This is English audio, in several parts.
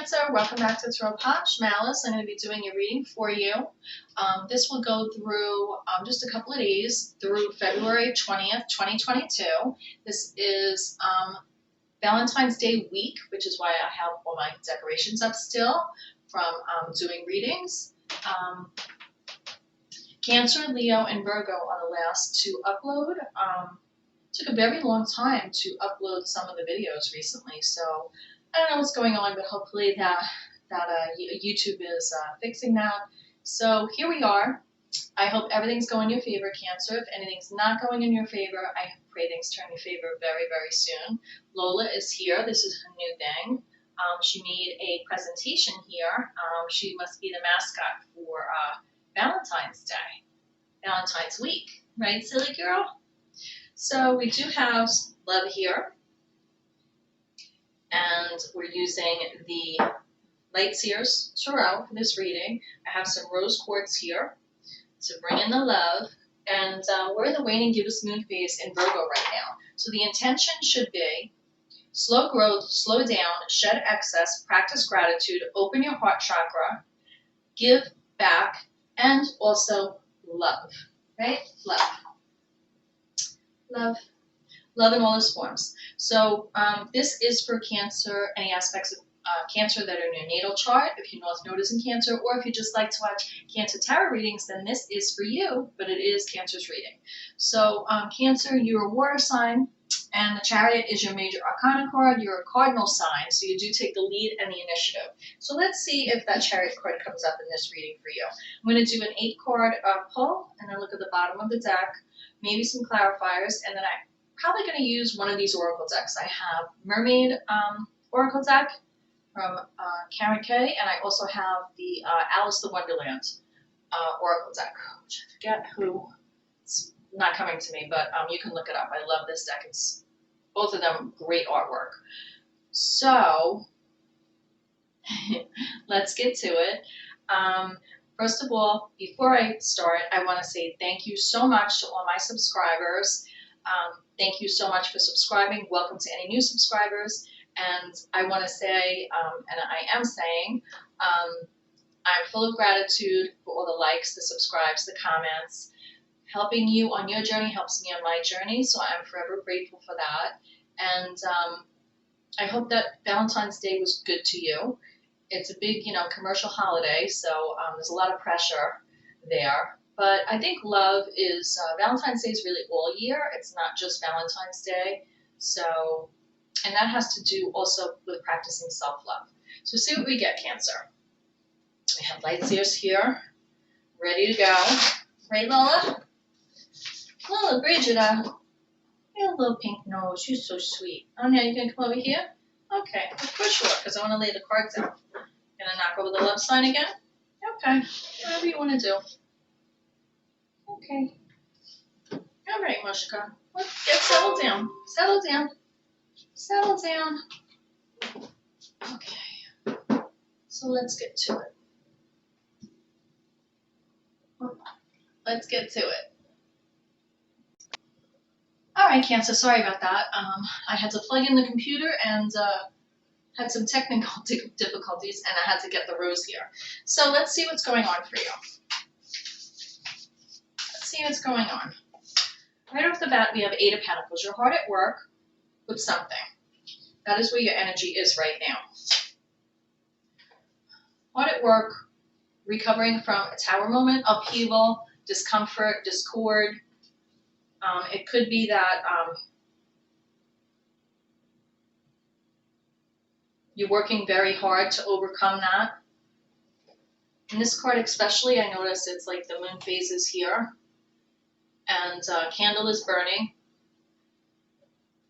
Cancer, welcome back to POSH. Malice, I'm going to be doing your reading for you. This will go through just a couple of days through February 20th, 2022. This is Valentine's Day week, which is why I have all my decorations up still from doing readings. Cancer, Leo, and Virgo are the last to upload. Took a very long time to upload some of the videos recently, so I don't know what's going on, but hopefully that YouTube is fixing that. So here we are. I hope everything's going in your favor, Cancer. If anything's not going in your favor, I pray things turn in your favor very, very soon. Lola is here. This is her new thing. She made a presentation here. She must be the mascot for Valentine's Day, Valentine's week, right, silly girl? So we do have love here. And we're using the Light Seers Tarot for this reading. I have some rose quartz here to bring in the love. And we're in the waning gibbous moon phase in Virgo right now. So the intention should be slow growth, slow down, shed excess, practice gratitude, open your heart chakra, give back, and also love, right? Love. Love. Love in all its forms. So this is for Cancer, any aspects of Cancer that are in your natal chart. If your North Node is in Cancer, or if you just like to watch Cancer tarot readings, then this is for you, but it is Cancer's reading. So Cancer, you're a water sign, and the Chariot is your major arcana card. You're a cardinal sign, so you do take the lead and the initiative. So let's see if that Chariot card comes up in this reading for you. I'm going to do an 8-card pull, and then look at the bottom of the deck, maybe some clarifiers, and then I'm probably going to use one of these oracle decks. I have Mermaid Oracle deck from Karen K, and I also have the Alice the Wonderland Oracle deck, which I forget who. It's not coming to me, but you can look it up. I love this deck. It's both of them great artwork. So let's get to it. First of all, before I start, I want to say thank you so much to all my subscribers. Thank you so much for subscribing. Welcome to any new subscribers. And I want to say, and I am saying, I'm full of gratitude for all the likes, the subscribes, the comments. Helping you on your journey helps me on my journey, so I'm forever grateful for that. And I hope that Valentine's Day was good to you. It's a big, commercial holiday, so there's a lot of pressure there. But I think love is, Valentine's Day is really all year. It's not just Valentine's Day. So, and that has to do also with practicing self-love. So see what we get, Cancer. We have Light Seers here, ready to go. Right, Lola? Lola, Brigida. You have a little pink nose. You're so sweet. Oh, now you're going to come over here? Okay, of course you are, because I want to lay the cards out. Gonna knock over the love sign again? Okay, whatever you want to do. Okay. All right, Mushka. Let's get settled down. Settle down. Settle down. Okay. So let's get to it. Let's get to it. All right, Cancer. Sorry about that. I had to plug in the computer and had some technical difficulties, and I had to get the rose here. So let's see what's going on for you. See what's going on. Right off the bat, we have 8 of Pentacles. You're hard at work with something. That is where your energy is right now. Hard at work, recovering from a tower moment, upheaval, discomfort, discord. It could be that you're working very hard to overcome that. In this card especially, I notice it's like the moon phases here. And candle is burning.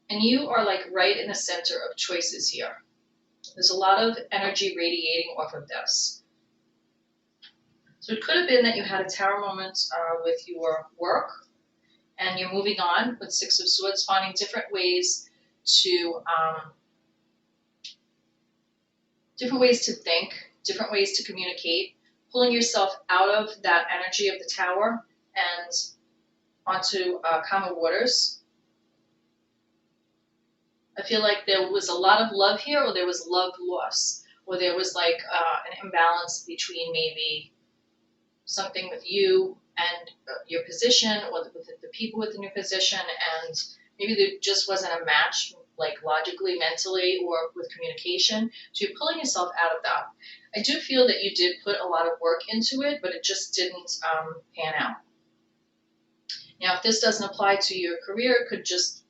And you are like right in the center of choices here. There's a lot of energy radiating off of this. So it could have been that you had a tower moment with your work, and you're moving on with 6 of Swords, finding different ways to think, different ways to communicate, pulling yourself out of that energy of the tower and onto calmer waters. I feel like there was a lot of love here, or there was love loss. or there was like an imbalance between maybe something with you and your position, or with the people within your position, and maybe there just wasn't a match, like logically, mentally, or with communication. So you're pulling yourself out of that. I do feel that you did put a lot of work into it, but it just didn't pan out. Now, if this doesn't apply to your career, it could just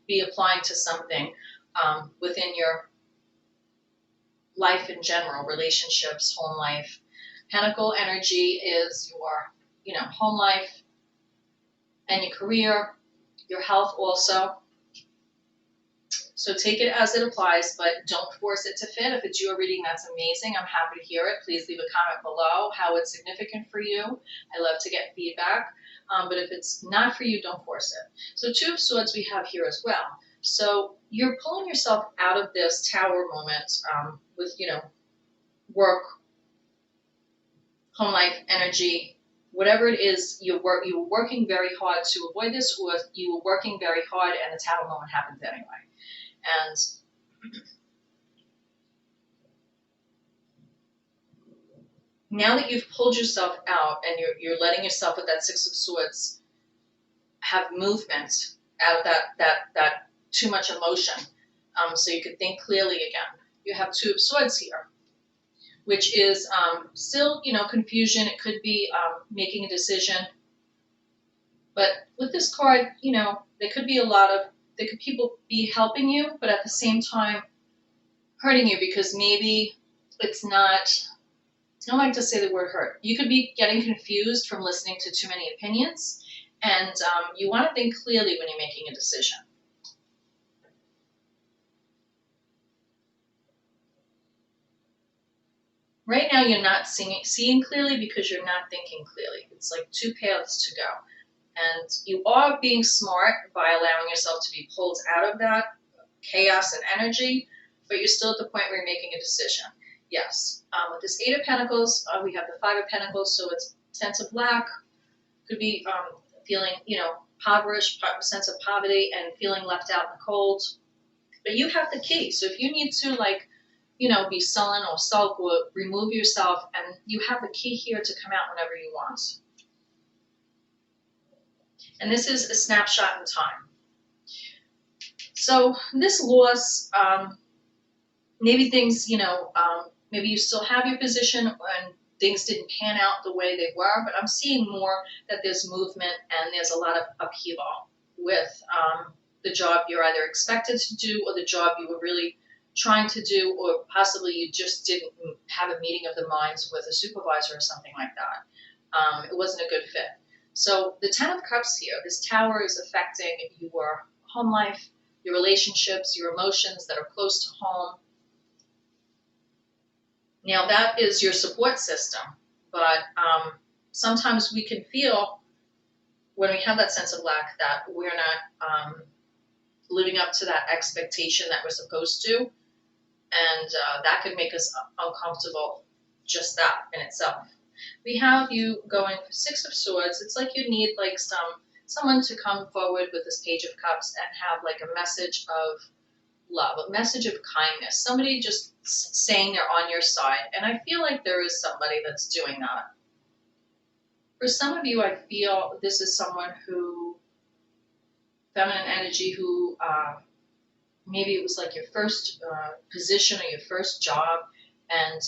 be applying to something within your life in general, relationships, home life. Pentacle energy is your, home life and your career, your health also. So take it as it applies, but don't force it to fit. If it's your reading, that's amazing. I'm happy to hear it. Please leave a comment below how it's significant for you. I love to get feedback. But if it's not for you, don't force it. So Two of Swords we have here as well. So you're pulling yourself out of this tower moment with, work, home life, energy, whatever it is, you were working very hard to avoid this, or you were working very hard and the tower moment happens anyway. And now that you've pulled yourself out and you're letting yourself with that Six of Swords have movement out of that too much emotion, so you can think clearly again. You have Two of Swords here, which is still, confusion. It could be making a decision. But with this card, there could be people be helping you, but at the same time hurting you, because maybe it's not, I don't like to say the word hurt. You could be getting confused from listening to too many opinions, and you want to think clearly when you're making a decision. Right now you're not seeing clearly because you're not thinking clearly. It's like two paths to go. And you are being smart by allowing yourself to be pulled out of that chaos and energy, but you're still at the point where you're making a decision. Yes. With this Eight of Pentacles, we have the Five of Pentacles, so it's sense of lack. Could be feeling, impoverished, sense of poverty, and feeling left out in the cold. But you have the key. So if you need to, be sullen or sulk or remove yourself, and you have the key here to come out whenever you want. And this is a snapshot in time. So this loss, maybe things, maybe you still have your position and things didn't pan out the way they were, but I'm seeing more that there's movement and there's a lot of upheaval with the job you're either expected to do, or the job you were really trying to do, or possibly you just didn't have a meeting of the minds with a supervisor or something like that. It wasn't a good fit. So the Ten of Cups here, this tower is affecting your home life, your relationships, your emotions that are close to home. Now that is your support system, but sometimes we can feel, when we have that sense of lack, that we're not living up to that expectation that we're supposed to, and that could make us uncomfortable, just that in itself. We have you going for Six of Swords. It's like you need someone to come forward with this Page of Cups and have like a message of love, a message of kindness, somebody just saying they're on your side. And I feel like there is somebody that's doing that. For some of you, I feel this is someone who, feminine energy, who maybe it was like your first position or your first job, and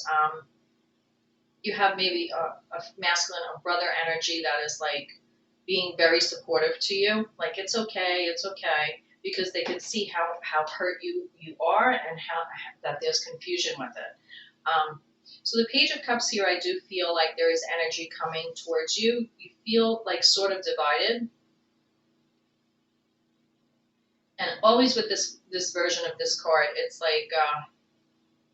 you have maybe a masculine or brother energy that is like being very supportive to you. Like, it's okay, because they can see how hurt you are, and how that there's confusion with it. So the Page of Cups here, I do feel like there is energy coming towards you. You feel like sort of divided. And always with this version of this card, it's like,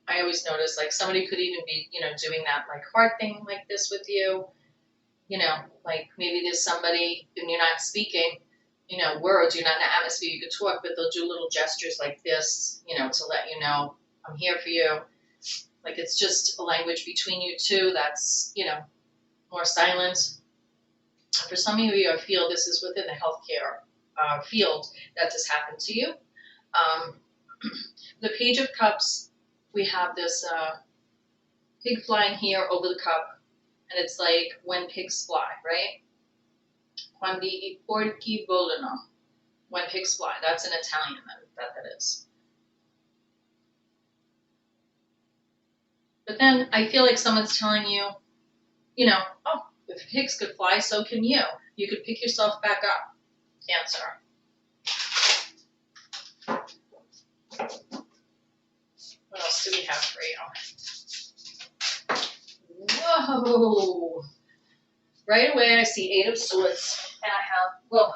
I always notice, like, somebody could even be, doing that, like, heart thing like this with you. Like, maybe there's somebody, and you're not speaking, words, you're not in the atmosphere, you could talk, but they'll do little gestures like this, to let you know, I'm here for you. Like, it's just a language between you two that's, more silent. For some of you, I feel this is within the healthcare field that this happened to you. The Page of Cups, we have this pig flying here over the cup, and it's like when pigs fly, right? Quando I porchi volano. When pigs fly. That's in Italian, that is. But then I feel like someone's telling you, you know, oh, if pigs could fly, so can you. You could pick yourself back up. Cancer. What else do we have for you? Whoa! Right away I see 8 of Swords, and I have, whoa.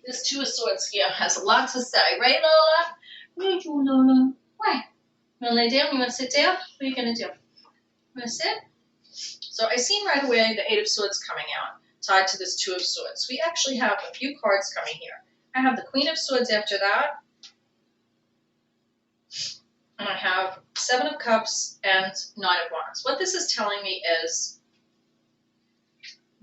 This 2 of Swords here has a lot to say, right, Lola? Where you, Lola? Why? You want to lay down? You want to sit down? What are you going to do? You want to sit? So I seen right away the 8 of Swords coming out, tied to this 2 of Swords. We actually have a few cards coming here. I have the Queen of Swords after that, and I have 7 of Cups and 9 of Wands. What this is telling me is,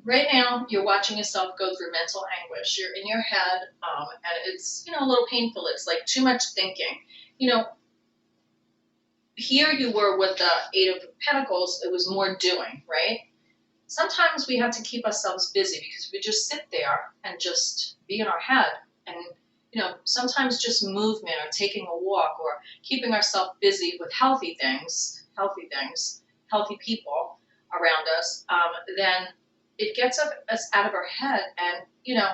right now you're watching yourself go through mental anguish. You're in your head, and it's, you know, a little painful. It's like too much thinking. You know, here you were with the 8 of Pentacles, it was more doing, right? Sometimes we have to keep ourselves busy because we just sit there and just be in our head. And, you know, sometimes just movement or taking a walk or keeping ourselves busy with healthy things, healthy people around us, then it gets us out of our head. And, you know,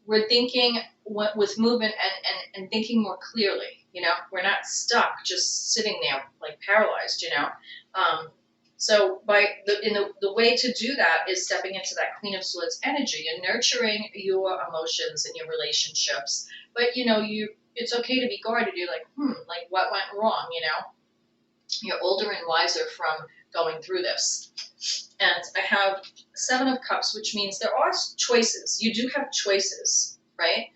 we're thinking with movement and thinking more clearly. You know, we're not stuck just sitting there like paralyzed, you know. So the way to do that is stepping into that Queen of Swords energy and nurturing your emotions and your relationships. But, you know, it's okay to be guarded. You're like, like what went wrong, you know? You're older and wiser from going through this. And I have 7 of Cups, which means there are choices. You do have choices, right?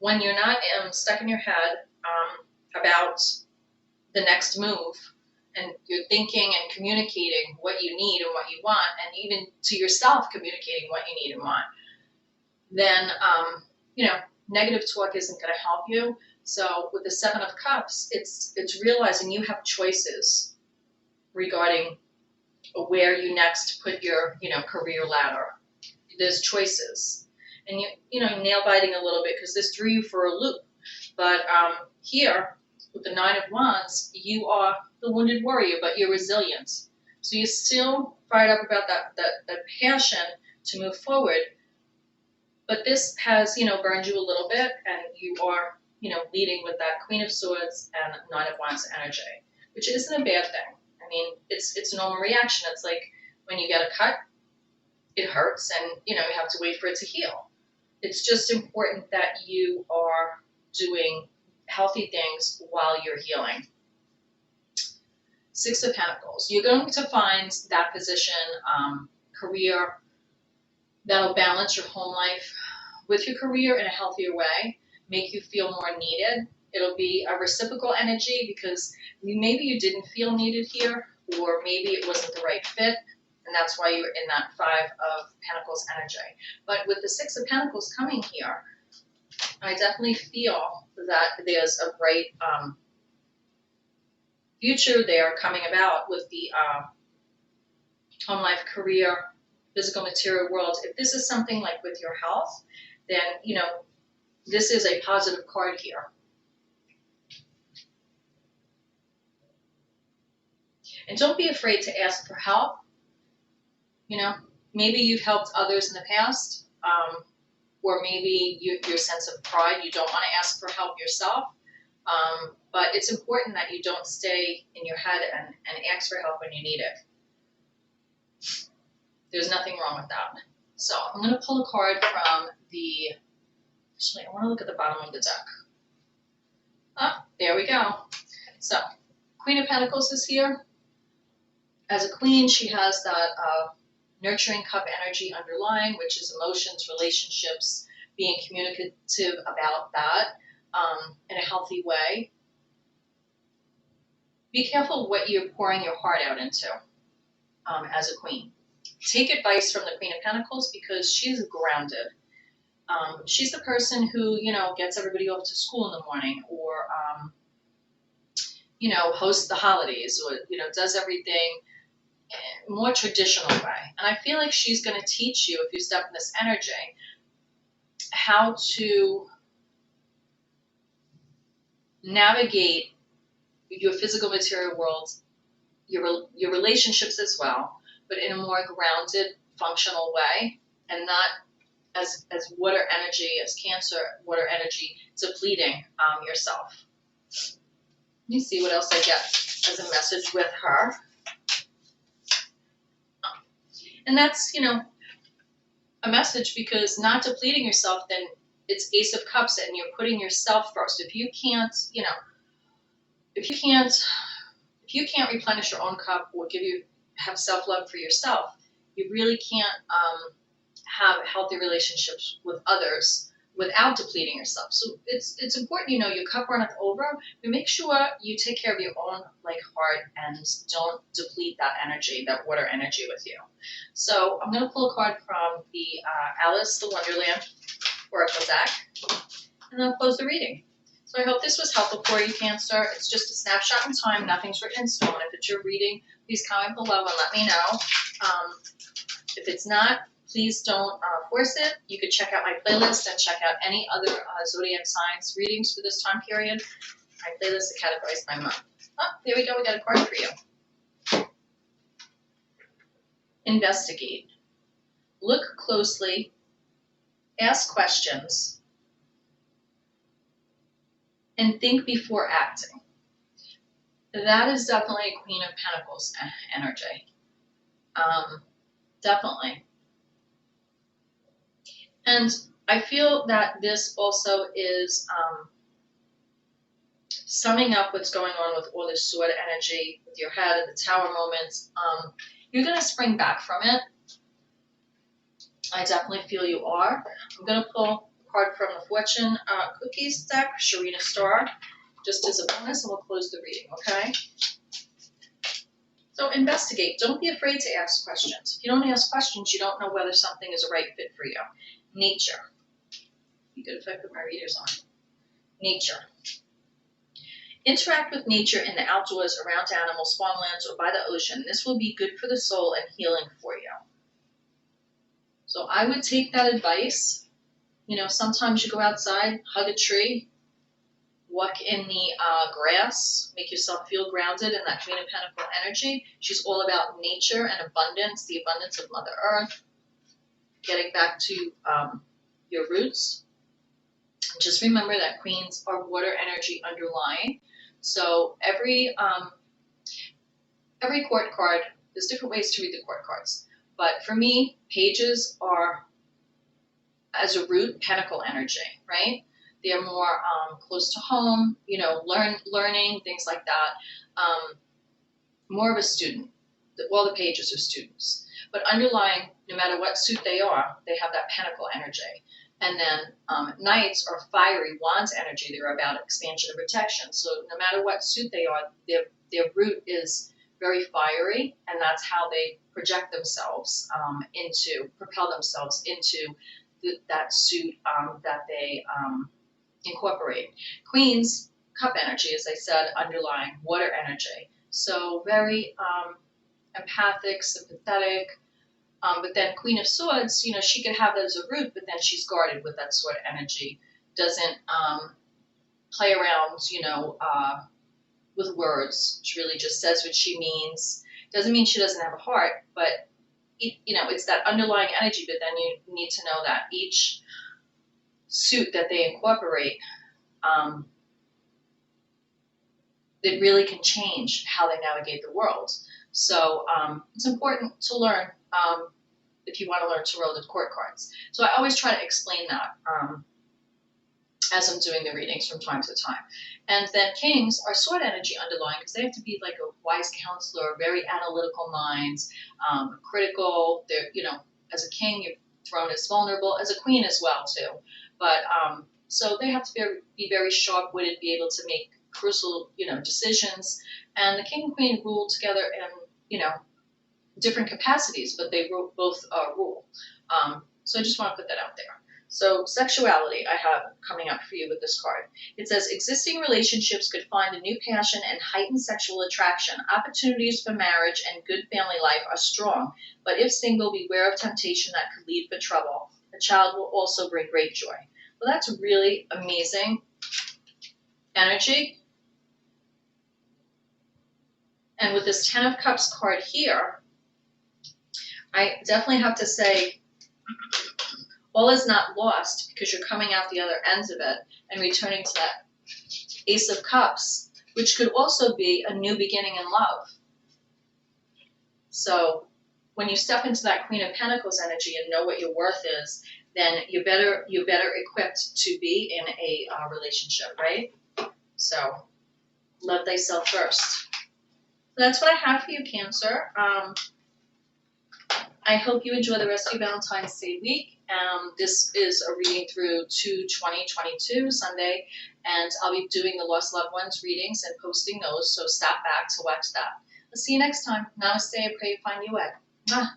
When you're not stuck in your head about the next move, and you're thinking and communicating what you need and what you want, and even to yourself communicating what you need and want, then, you know, negative talk isn't going to help you. So with the 7 of Cups, it's realizing you have choices regarding where you next put your, you know, career ladder. There's choices. And, you know, nail biting a little bit because this threw you for a loop. But here, with the 9 of Wands, you are the wounded warrior, but you're resilient. So you're still fired up about that passion to move forward. But this has, you know, burned you a little bit, and you are, you know, leading with that Queen of Swords and 9 of Wands energy, which isn't a bad thing. I mean, it's a normal reaction. It's like when you get a cut, it hurts, and, you know, you have to wait for it to heal. It's just important that you are doing healthy things while you're healing. 6 of Pentacles. You're going to find that position, career, that'll balance your home life with your career in a healthier way, make you feel more needed. It'll be a reciprocal energy because maybe you didn't feel needed here, or maybe it wasn't the right fit, and that's why you're in that 5 of Pentacles energy. But with the 6 of Pentacles coming here, I definitely feel that there's a bright future there coming about with the home life, career, physical material world. If this is something like with your health, then, you know, this is a positive card here. And don't be afraid to ask for help. You know, maybe you've helped others in the past, or maybe your sense of pride, you don't want to ask for help yourself. But it's important that you don't stay in your head and ask for help when you need it. There's nothing wrong with that. So I'm going to pull a card from actually, I want to look at the bottom of the deck. Ah, there we go. So, Queen of Pentacles is here. As a queen, she has that nurturing cup energy underlying, which is emotions, relationships, being communicative about that in a healthy way. Be careful what you're pouring your heart out into as a queen. Take advice from the Queen of Pentacles because she's grounded. She's the person who, you know, gets everybody off to school in the morning, or you know, hosts the holidays or, you know, does everything in a more traditional way. And I feel like she's going to teach you, if you step in this energy, how to navigate your physical material world, your relationships as well, but in a more grounded, functional way, and not as water energy, as Cancer, water energy, depleting yourself. Let me see what else I get as a message with her. And that's, you know, a message, because not depleting yourself, then it's Ace of Cups and you're putting yourself first. If you can't, you know, if you can't replenish your own cup or have self-love for yourself, you really can't have healthy relationships with others without depleting yourself. So it's important, you know, your cup runneth over, but make sure you take care of your own heart and don't deplete that energy, that water energy with you. So I'm going to pull a card from the Alice the Wonderland Oracle deck, and then I'll close the reading. So I hope this was helpful for you, Cancer. It's just a snapshot in time. Nothing's written in stone. If it's your reading, please comment below and let me know. If it's not, please don't force it. You could check out my playlist and check out any other zodiac signs readings for this time period. My playlist is categorized by month. Oh, there we go. We got a card for you. Investigate. Look closely. Ask questions. And think before acting. That is definitely a Queen of Pentacles energy. Definitely. And I feel that this also is summing up what's going on with all this sword energy with your head and the Tower moments. You're going to spring back from it. I definitely feel you are. I'm going to pull a card from the Fortune Cookies deck, Sharina Star, just as a bonus, and we'll close the reading, okay? So investigate. Don't be afraid to ask questions. If you don't ask questions, you don't know whether something is a right fit for you. Nature. You could affect what my readers on. Nature. Interact with nature in the outdoors, around animals, farmlands, or by the ocean. This will be good for the soul and healing for you. So I would take that advice. You know, sometimes you go outside, hug a tree, walk in the grass, make yourself feel grounded in that Queen of Pentacles energy. She's all about nature and abundance, the abundance of Mother Earth, getting back to your roots. Just remember that queens are water energy underlying. So every court card, there's different ways to read the court cards. But for me, pages are, as a root, pentacle energy, right? They're more close to home, you know, learning, things like that. More of a student. Well, the pages are students. But underlying, no matter what suit they are, they have that pentacle energy. And then knights are fiery wands energy. They're about expansion and protection. So no matter what suit they are, their root is very fiery, and that's how they project themselves propel themselves into that suit that they incorporate. Queen's cup energy, as I said, underlying water energy. So very empathic, sympathetic. But then Queen of Swords, you know, she could have that as a root, but then she's guarded with that sword energy. Doesn't play around, you know, with words. She really just says what she means. Doesn't mean she doesn't have a heart, but you know, it's that underlying energy. But then you need to know that each suit that they incorporate, it really can change how they navigate the world. So it's important to learn if you want to learn tarot the court cards. So I always try to explain that as I'm doing the readings from time to time. And then kings are sword energy underlying, because they have to be like a wise counselor, very analytical minds, critical. They're, you know, as a king, your throne is vulnerable, as a queen as well too. But so they have to be very sharp-witted, be able to make crucial, you know, decisions. And the king and queen rule together in, you know, different capacities, but they both rule. So I just want to put that out there. So sexuality I have coming up for you with this card. It says existing relationships could find a new passion and heightened sexual attraction. Opportunities for marriage and good family life are strong, but if single, beware of temptation that could lead for trouble. A child will also bring great joy. Well, that's really amazing energy. And with this Ten of Cups card here, I definitely have to say all is not lost, because you're coming out the other ends of it and returning to that Ace of Cups, which could also be a new beginning in love. So when you step into that Queen of Pentacles energy and know what your worth is, then you're better equipped to be in a relationship, right? So love thyself first. That's what I have for you, Cancer. I hope you enjoy the rest of your Valentine's Day week. This is a reading through 2/20/22, Sunday, and I'll be doing the Lost Loved Ones readings and posting those, so stop back to watch that. I'll see you next time. Namaste. I pray you find your way. Mwah.